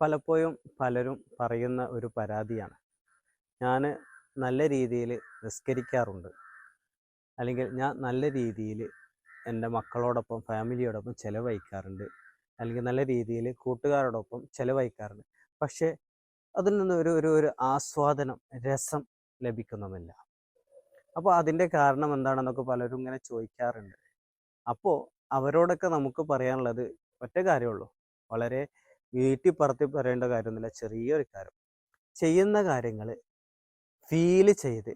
പലപ്പോഴും പലരും പറയുന്ന ഒരു പരാതിയാണ്. ഞാൻ നല്ല രീതിയിൽ നിസ്കരിക്കാറുണ്ട്. അല്ലെങ്കിൽ ഞാൻ നല്ല രീതിയിൽ എൻ്റെ മക്കളോടൊപ്പം ഫാമിലിയോടൊപ്പം ചിലവഴിക്കാറുണ്ട്. അല്ലെങ്കിൽ നല്ല രീതിയിൽ കൂട്ടുകാരോടൊപ്പം ചിലവഴിക്കാറുണ്ട്. പക്ഷേ അതിൽ നിന്ന് ഒരു ആസ്വാദനം, രസം ലഭിക്കുന്നുമില്ല. അപ്പോൾ അതിൻ്റെ കാരണം എന്താണെന്നൊക്കെ പലരും ഇങ്ങനെ ചോദിക്കാറുണ്ട്. അപ്പോൾ അവരോടൊക്കെ നമുക്ക് പറയാനുള്ളത് ഒറ്റ കാര്യമുള്ളൂ. വളരെ വീട്ടി പറത്തി പറയേണ്ട കാര്യമൊന്നുമില്ല. ചെറിയൊരു കാര്യം. ചെയ്യുന്ന കാര്യങ്ങൾ ഫീൽ ചെയ്ത്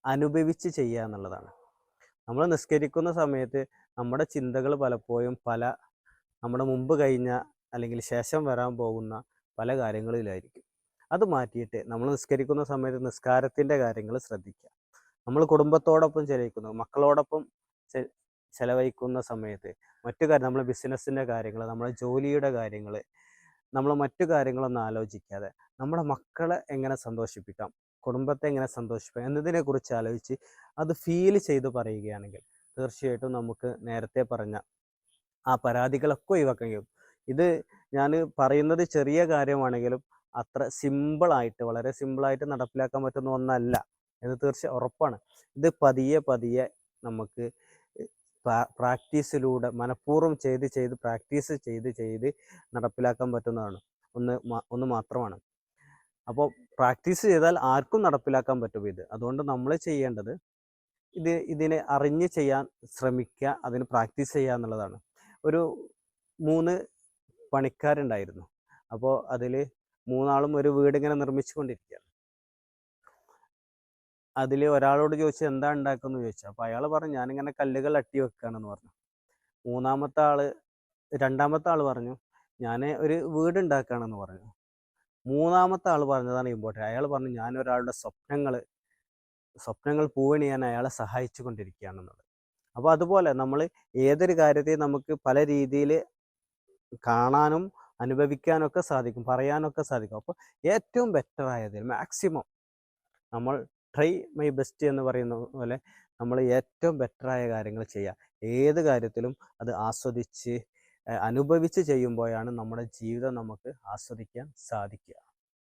അനുഭവിച്ച് ചെയ്യുക എന്നുള്ളതാണ്. നമ്മൾ നിസ്കരിക്കുന്ന സമയത്ത് നമ്മുടെ ചിന്തകൾ പലപ്പോഴും നമ്മുടെ മുമ്പ് കഴിഞ്ഞ അല്ലെങ്കിൽ ശേഷം വരാൻ പോകുന്ന പല കാര്യങ്ങളിലായിരിക്കും. അത് മാറ്റിയിട്ട് നമ്മൾ നിസ്കരിക്കുന്ന സമയത്ത് നിസ്കാരത്തിൻ്റെ കാര്യങ്ങൾ ശ്രദ്ധിക്കുക. നമ്മൾ കുടുംബത്തോടൊപ്പം ചെലവഴിക്കുന്നു, മക്കളോടൊപ്പം ചെ ചെലവഴിക്കുന്ന സമയത്ത് മറ്റു കാര്യം നമ്മളെ ബിസിനസ്സിൻ്റെ കാര്യങ്ങൾ, നമ്മളെ ജോലിയുടെ കാര്യങ്ങൾ, നമ്മൾ മറ്റു കാര്യങ്ങളൊന്നും ആലോചിക്കാതെ നമ്മുടെ മക്കളെ എങ്ങനെ സന്തോഷിപ്പിക്കാം, കുടുംബത്തെ എങ്ങനെ സന്തോഷിപ്പിക്കാം എന്നതിനെക്കുറിച്ച് ആലോചിച്ച് അത് ഫീൽ ചെയ്ത് പറയുകയാണെങ്കിൽ തീർച്ചയായിട്ടും നമുക്ക് നേരത്തെ പറഞ്ഞ ആ പരാതികളൊക്കെ ഒഴിവാക്കാൻ കഴിയും. ഇത് ഞാൻ പറയുന്നത് ചെറിയ കാര്യമാണെങ്കിലും അത്ര സിമ്പിളായിട്ട് വളരെ സിമ്പിളായിട്ട് നടപ്പിലാക്കാൻ പറ്റുന്ന ഒന്നല്ല എന്ന് ഉറപ്പാണ്. ഇത് പതിയെ പതിയെ നമുക്ക് പ്രാക്ടീസിലൂടെ മനഃപൂർവ്വം ചെയ്ത് പ്രാക്ടീസ് ചെയ്ത് നടപ്പിലാക്കാൻ പറ്റുന്നതാണ്. ഒന്ന് മാത്രമാണ്. അപ്പോൾ പ്രാക്ടീസ് ചെയ്താൽ ആർക്കും നടപ്പിലാക്കാൻ പറ്റും ഇത്. അതുകൊണ്ട് നമ്മൾ ചെയ്യേണ്ടത് ഇതിനെ അറിഞ്ഞ് ചെയ്യാൻ ശ്രമിക്കുക, അതിന് പ്രാക്ടീസ് ചെയ്യുക എന്നുള്ളതാണ്. ഒരു 3 പണിക്കാരുണ്ടായിരുന്നു. അപ്പോൾ അതിൽ 3 ആളും ഒരു വീടിങ്ങനെ നിർമ്മിച്ചു കൊണ്ടിരിക്കുകയാണ്. അതിൽ ഒരാളോട് ചോദിച്ചു എന്താ ഉണ്ടാക്കുമെന്ന് ചോദിച്ചു. അപ്പോൾ അയാൾ പറഞ്ഞു ഞാനിങ്ങനെ കല്ലുകൾ അട്ടി വെക്കുകയാണെന്ന് പറഞ്ഞു. രണ്ടാമത്തെ ആൾ പറഞ്ഞു ഞാൻ ഒരു വീട് ഉണ്ടാക്കുകയാണെന്ന് പറഞ്ഞു. മൂന്നാമത്തെ ആൾ പറഞ്ഞതാണ് ഇമ്പോർട്ടൻ്റ്. അയാൾ പറഞ്ഞു ഞാൻ ഒരാളുടെ സ്വപ്നങ്ങൾ പൂവണിയാൻ അയാളെ സഹായിച്ചു കൊണ്ടിരിക്കുകയാണെന്നുള്ളത്. അപ്പോൾ അതുപോലെ നമ്മൾ ഏതൊരു കാര്യത്തെയും നമുക്ക് പല രീതിയിൽ കാണാനും അനുഭവിക്കാനൊക്കെ സാധിക്കും, പറയാനൊക്കെ സാധിക്കും. അപ്പോൾ ഏറ്റവും ബെറ്റർ ആയതിൽ മാക്സിമം നമ്മൾ ട്രൈ മൈ ബെസ്റ്റ് എന്ന് പറയുന്ന പോലെ നമ്മൾ ഏറ്റവും ബെറ്ററായ കാര്യങ്ങൾ ചെയ്യുക. ഏത് കാര്യത്തിലും അത് ആസ്വദിച്ച് അനുഭവിച്ച് ചെയ്യുമ്പോഴാണ് നമ്മുടെ ജീവിതം നമുക്ക് ആസ്വദിക്കാൻ സാധിക്കുക.